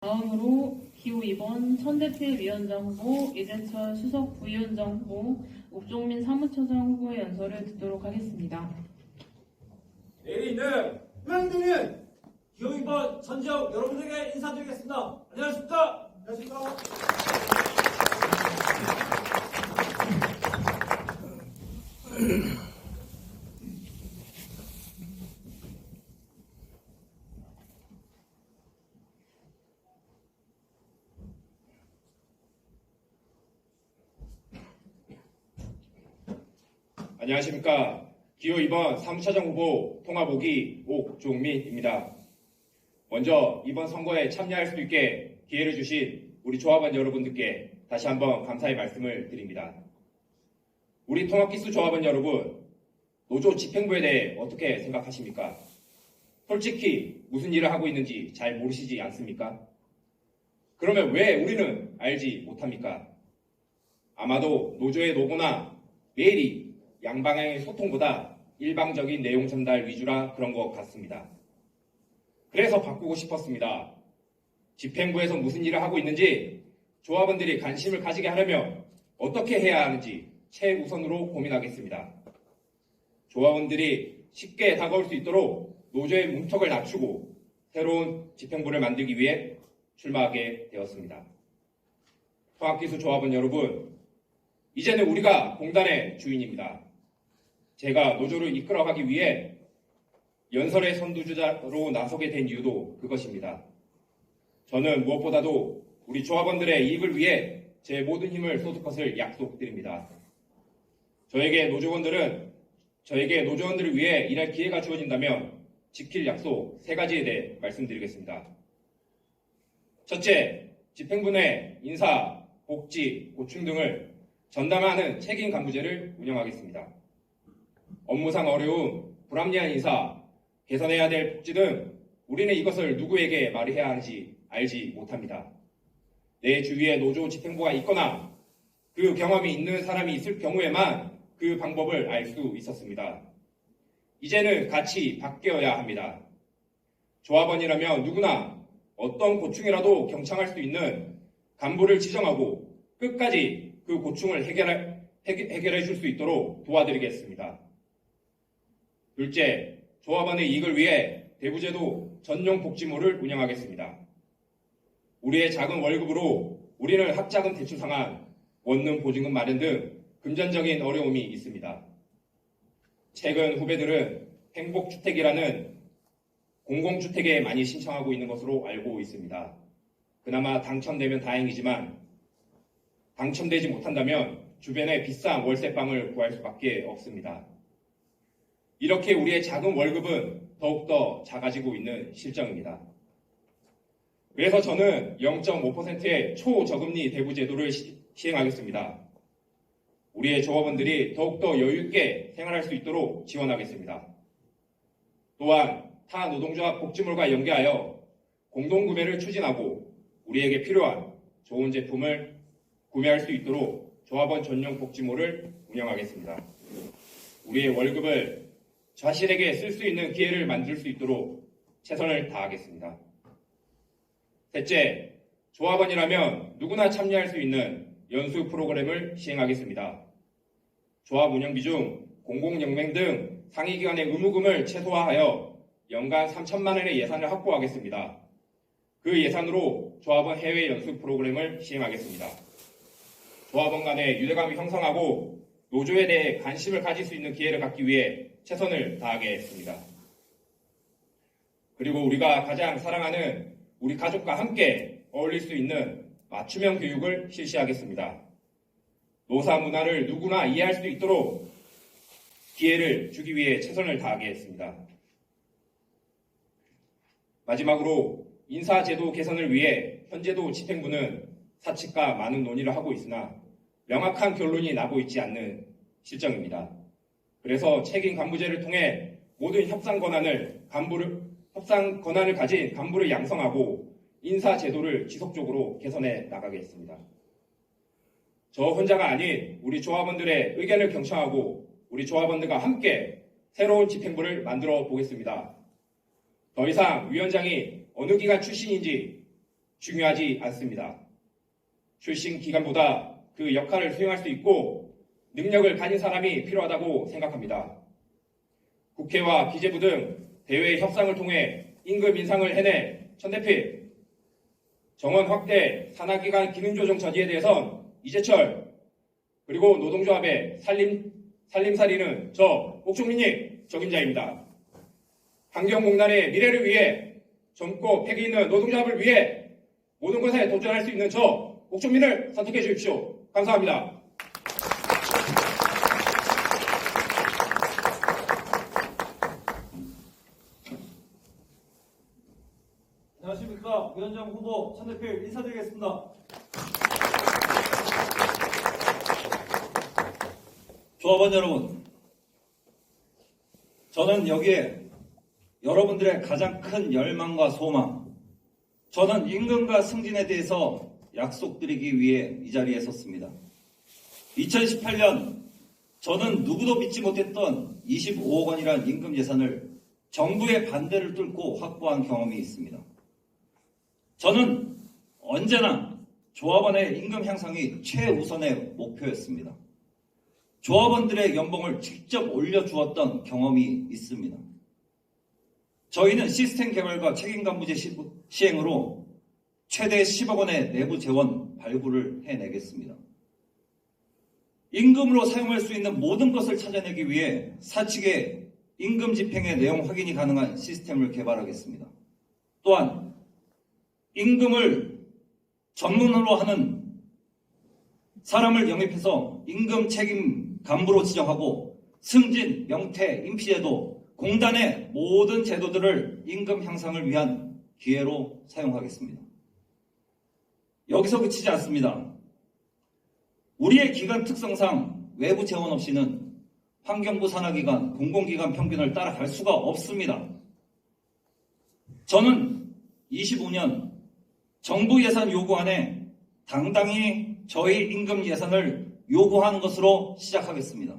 다음으로 기호 2번 천대필 위원장 후보, 이재철 수석 부위원장 후보, 옥종민 사무처장 후보의 연설을 듣도록 하겠습니다. 내일 있는 흥행동인 기호 2번 전지역 여러분에게 인사드리겠습니다. 안녕하십니까? 안녕하십니까. 안녕하십니까. 기호 2번 사무처장 후보 통합5기 옥종민입니다. 먼저 이번 선거에 참여할 수 있게 기회를 주신 우리 조합원 여러분들께 다시 한번 감사의 말씀을 드립니다. 우리 통합기수 조합원 여러분, 노조 집행부에 대해 어떻게 생각하십니까? 솔직히 무슨 일을 하고 있는지 잘 모르시지 않습니까? 그러면 왜 우리는 알지 못합니까? 아마도 노조의 노고나 메일이 양방향의 소통보다 일방적인 내용 전달 위주라 그런 것 같습니다. 그래서 바꾸고 싶었습니다. 집행부에서 무슨 일을 하고 있는지 조합원들이 관심을 가지게 하려면 어떻게 해야 하는지 최우선으로 고민하겠습니다. 조합원들이 쉽게 다가올 수 있도록 노조의 문턱을 낮추고 새로운 집행부를 만들기 위해 출마하게 되었습니다. 통합기수 조합원 여러분, 이제는 우리가 공단의 주인입니다. 제가 노조를 이끌어가기 위해 연설의 선두주자로 나서게 된 이유도 그것입니다. 저는 무엇보다도 우리 조합원들의 이익을 위해 제 모든 힘을 쏟을 것을 약속드립니다. 저에게 노조원들을 위해 일할 기회가 주어진다면 지킬 약속 3가지에 대해 말씀드리겠습니다. 첫째, 집행부 내 인사, 복지, 고충 등을 전담하는 책임 간부제를 운영하겠습니다. 업무상 어려움, 불합리한 인사, 개선해야 될 복지 등 우리는 이것을 누구에게 말해야 하는지 알지 못합니다. 내 주위에 노조 집행부가 있거나 그 경험이 있는 사람이 있을 경우에만 그 방법을 알 수 있었습니다. 이제는 같이 바뀌어야 합니다. 조합원이라면 누구나 어떤 고충이라도 경청할 수 있는 간부를 지정하고 끝까지 그 고충을 해결해 줄 수 있도록 도와드리겠습니다. 둘째, 조합원의 이익을 위해 대부제도 전용 복지모를 운영하겠습니다. 우리의 작은 월급으로 우리는 학자금 대출 상환, 원룸 보증금 마련 등 금전적인 어려움이 있습니다. 최근 후배들은 행복주택이라는 공공주택에 많이 신청하고 있는 것으로 알고 있습니다. 그나마 당첨되면 다행이지만 당첨되지 못한다면 주변에 비싼 월세방을 구할 수밖에 없습니다. 이렇게 우리의 작은 월급은 더욱더 작아지고 있는 실정입니다. 그래서 저는 0.5%의 초저금리 대부제도를 시행하겠습니다. 우리의 조합원들이 더욱더 여유있게 생활할 수 있도록 지원하겠습니다. 또한 타 노동조합 복지몰과 연계하여 공동구매를 추진하고 우리에게 필요한 좋은 제품을 구매할 수 있도록 조합원 전용 복지몰을 운영하겠습니다. 우리의 월급을 자신에게 쓸 수 있는 기회를 만들 수 있도록 최선을 다하겠습니다. 셋째, 조합원이라면 누구나 참여할 수 있는 연수 프로그램을 시행하겠습니다. 조합 운영비 중 공공연맹 등 상위기관의 의무금을 최소화하여 연간 3천만 원의 예산을 확보하겠습니다. 그 예산으로 조합원 해외 연수 프로그램을 시행하겠습니다. 조합원 간의 유대감을 형성하고 노조에 대해 관심을 가질 수 있는 기회를 갖기 위해 최선을 다하겠습니다. 그리고 우리가 가장 사랑하는 우리 가족과 함께 어울릴 수 있는 맞춤형 교육을 실시하겠습니다. 노사 문화를 누구나 이해할 수 있도록 기회를 주기 위해 최선을 다하겠습니다. 마지막으로 인사제도 개선을 위해 현재도 집행부는 사측과 많은 논의를 하고 있으나 명확한 결론이 나고 있지 않는 실정입니다. 그래서 책임 간부제를 통해 모든 협상 권한을 가진 간부를 양성하고 인사제도를 지속적으로 개선해 나가겠습니다. 저 혼자가 아닌 우리 조합원들의 의견을 경청하고 우리 조합원들과 함께 새로운 집행부를 만들어 보겠습니다. 더 이상 위원장이 어느 기관 출신인지 중요하지 않습니다. 출신 기간보다 그 역할을 수행할 수 있고 능력을 가진 사람이 필요하다고 생각합니다. 국회와 기재부 등 대외 협상을 통해 임금 인상을 해내 천대필, 정원 확대, 산하기관 기능조정 처지에 대해선 이재철, 그리고 노동조합의 살림살이는 저 옥종민이 적임자입니다. 환경공단의 미래를 위해 젊고 패기 있는 노동조합을 위해 모든 것에 도전할 수 있는 저 옥종민을 선택해 주십시오. 감사합니다. 안녕하십니까. 위원장 후보 천대필 인사드리겠습니다. 조합원 여러분, 저는 여기에 여러분들의 가장 큰 열망과 소망, 저는 임금과 승진에 대해서 약속드리기 위해 이 자리에 섰습니다. 2018년 저는 누구도 믿지 못했던 25억 원이라는 임금 예산을 정부의 반대를 뚫고 확보한 경험이 있습니다. 저는 언제나 조합원의 임금 향상이 최우선의 목표였습니다. 조합원들의 연봉을 직접 올려주었던 경험이 있습니다. 저희는 시스템 개발과 책임간부제 시행으로 최대 10억 원의 내부 재원 발굴을 해내겠습니다. 임금으로 사용할 수 있는 모든 것을 찾아내기 위해 사측의 임금 집행의 내용 확인이 가능한 시스템을 개발하겠습니다. 또한 임금을 전문으로 하는 사람을 영입해서 임금 책임 간부로 지정하고 승진, 명퇴, 임시제도, 공단의 모든 제도들을 임금 향상을 위한 기회로 사용하겠습니다. 여기서 그치지 않습니다. 우리의 기관 특성상 외부 재원 없이는 환경부 산하기관, 공공기관 평균을 따라갈 수가 없습니다. 저는 25년 정부 예산 요구안에 당당히 저희 임금 예산을 요구하는 것으로 시작하겠습니다.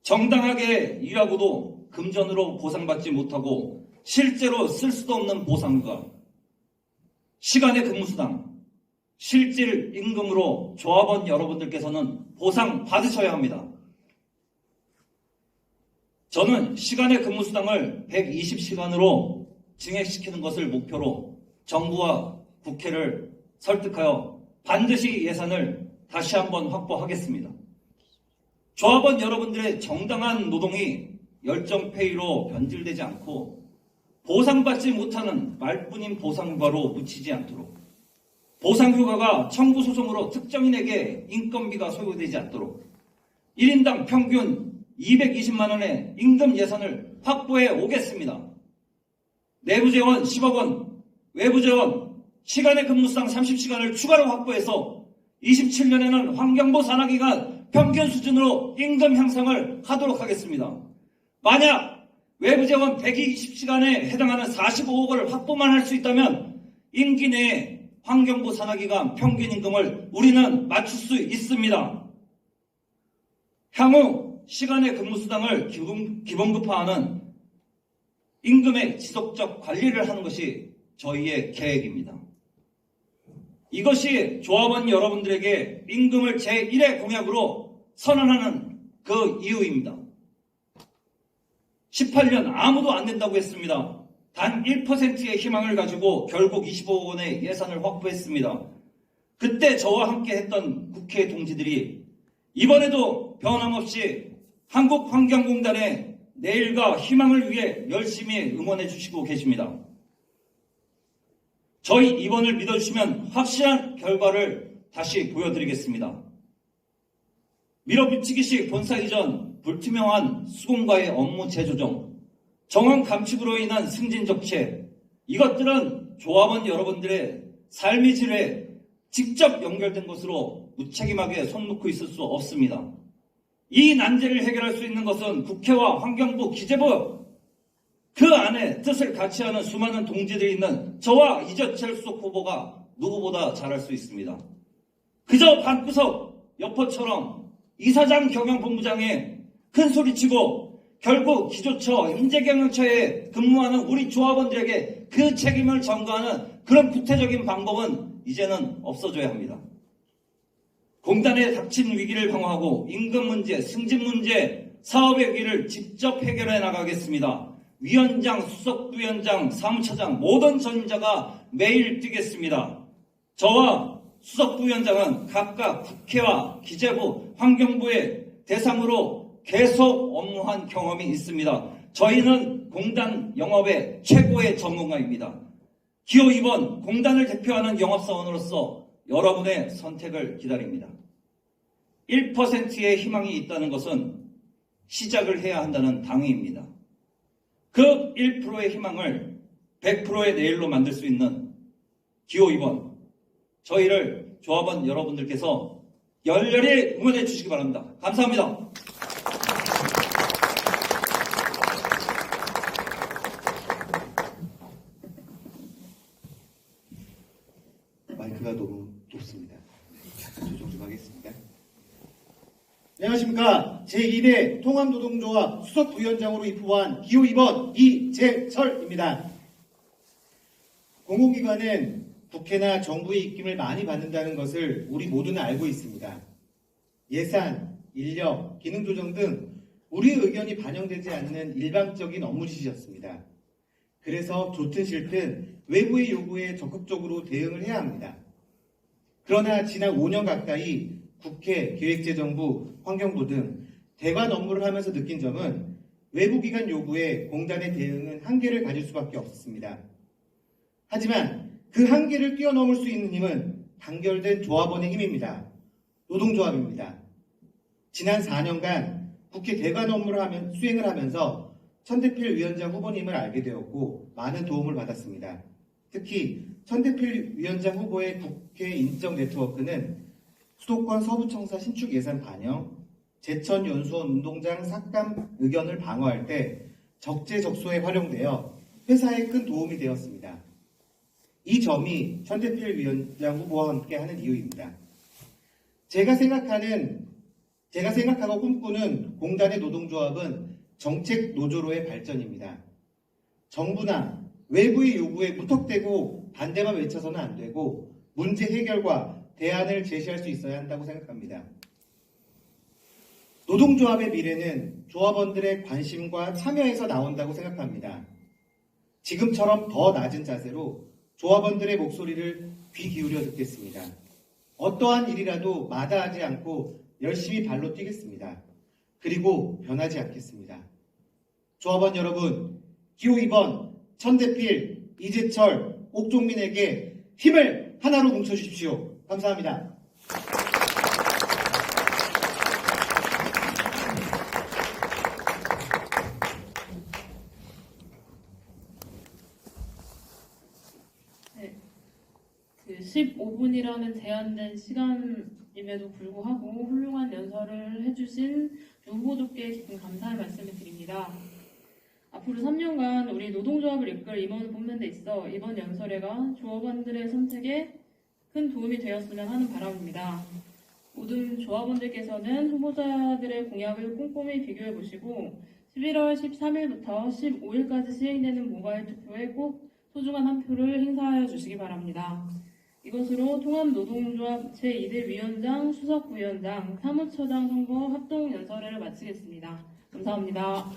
정당하게 일하고도 금전으로 보상받지 못하고 실제로 쓸 수도 없는 보상과 시간의 근무수당, 실질 임금으로 조합원 여러분들께서는 보상 받으셔야 합니다. 저는 시간의 근무수당을 120시간으로 증액시키는 것을 목표로 정부와 국회를 설득하여 반드시 예산을 다시 한번 확보하겠습니다. 조합원 여러분들의 정당한 노동이 열정페이로 변질되지 않고 보상받지 못하는 말뿐인 보상휴가로 묻히지 않도록, 보상휴가가 청구소송으로 특정인에게 인건비가 소요되지 않도록 1인당 평균 220만 원의 임금 예산을 확보해 오겠습니다. 내부재원 10억 원, 외부재원 시간의 근무수당 30시간을 추가로 확보해서 27년에는 환경부 산하기관 평균 수준으로 임금 향상을 하도록 하겠습니다. 만약 외부재원 120시간에 해당하는 45억 원을 확보만 할 수 있다면 임기 내에 환경부 산하기관 평균 임금을 우리는 맞출 수 있습니다. 향후 시간의 근무수당을 기본급화하는 임금의 지속적 관리를 하는 것이 저희의 계획입니다. 이것이 조합원 여러분들에게 임금을 제1의 공약으로 선언하는 그 이유입니다. 18년 아무도 안 된다고 했습니다. 단 1%의 희망을 가지고 결국 25억 원의 예산을 확보했습니다. 그때 저와 함께 했던 국회 동지들이 이번에도 변함없이 한국환경공단의 내일과 희망을 위해 열심히 응원해 주시고 계십니다. 저희 이번을 믿어주시면 확실한 결과를 다시 보여드리겠습니다. 밀어붙이기식 본사 이전, 불투명한 수공과의 업무 재조정, 정원 감축으로 인한 승진 적체, 이것들은 조합원 여러분들의 삶의 질에 직접 연결된 것으로 무책임하게 손 놓고 있을 수 없습니다. 이 난제를 해결할 수 있는 것은 국회와 환경부, 기재부, 그 안에 뜻을 같이 하는 수많은 동지들이 있는 저와 이재철 수석 후보가 누구보다 잘할 수 있습니다. 그저 방구석 여포처럼 이사장 경영본부장에 큰소리치고 결국 기조처, 인재경영처에 근무하는 우리 조합원들에게 그 책임을 전가하는 그런 구체적인 방법은 이제는 없어져야 합니다. 공단에 닥친 위기를 방어하고 임금 문제, 승진 문제, 사업의 위기를 직접 해결해 나가겠습니다. 위원장, 수석부위원장, 사무처장 모든 전자가 매일 뛰겠습니다. 저와 수석부위원장은 각각 국회와 기재부, 환경부의 대상으로 계속 업무한 경험이 있습니다. 저희는 공단 영업의 최고의 전문가입니다. 기호 2번 공단을 대표하는 영업사원으로서 여러분의 선택을 기다립니다. 1%의 희망이 있다는 것은 시작을 해야 한다는 당위입니다. 그 1%의 희망을 100%의 내일로 만들 수 있는 기호 2번 저희를 조합원 여러분들께서 열렬히 응원해 주시기 바랍니다. 감사합니다. 마이크가 너무 높습니다. 조정 좀 하겠습니다. 안녕하십니까. 제2대 통합노동조합 수석부위원장으로 입후보한 기호 2번 이재철입니다. 공공기관은 국회나 정부의 입김을 많이 받는다는 것을 우리 모두는 알고 있습니다. 예산, 인력, 기능 조정 등 우리의 의견이 반영되지 않는 일방적인 업무 지시였습니다. 그래서 좋든 싫든 외부의 요구에 적극적으로 대응을 해야 합니다. 그러나 지난 5년 가까이 국회, 기획재정부, 환경부 등 대관 업무를 하면서 느낀 점은 외부기관 요구에 공단의 대응은 한계를 가질 수밖에 없었습니다. 하지만 그 한계를 뛰어넘을 수 있는 힘은 단결된 조합원의 힘입니다. 노동조합입니다. 지난 4년간 국회 대관 업무를 수행을 하면서 천대필 위원장 후보님을 알게 되었고 많은 도움을 받았습니다. 특히 천대필 위원장 후보의 국회 인적 네트워크는 수도권 서부청사 신축 예산 반영, 제천 연수원 운동장 삭감 의견을 방어할 때 적재적소에 활용되어 회사에 큰 도움이 되었습니다. 이 점이 천대필 위원장 후보와 함께 하는 이유입니다. 제가 생각하고 꿈꾸는 공단의 노동조합은 정책 노조로의 발전입니다. 정부나 외부의 요구에 무턱대고 반대만 외쳐서는 안 되고 문제 해결과 대안을 제시할 수 있어야 한다고 생각합니다. 노동조합의 미래는 조합원들의 관심과 참여에서 나온다고 생각합니다. 지금처럼 더 낮은 자세로 조합원들의 목소리를 귀 기울여 듣겠습니다. 어떠한 일이라도 마다하지 않고 열심히 발로 뛰겠습니다. 그리고 변하지 않겠습니다. 조합원 여러분, 기호 2번 천대필, 이재철, 옥종민에게 힘을 하나로 뭉쳐주십시오. 감사합니다. 네, 15분이라는 제한된 시간임에도 불구하고 훌륭한 연설을 해주신 후보들께 깊은 감사의 말씀을 드립니다. 앞으로 3년간 우리 노동조합을 이끌 임원을 뽑는 데 있어 이번 연설회가 조합원들의 선택에 큰 도움이 되었으면 하는 바람입니다. 모든 조합원들께서는 후보자들의 공약을 꼼꼼히 비교해 보시고 11월 13일부터 15일까지 시행되는 모바일 투표에 꼭 소중한 한 표를 행사하여 주시기 바랍니다. 이것으로 통합노동조합 제2대 위원장, 수석부위원장, 사무처장 선거 합동 연설회를 마치겠습니다. 감사합니다.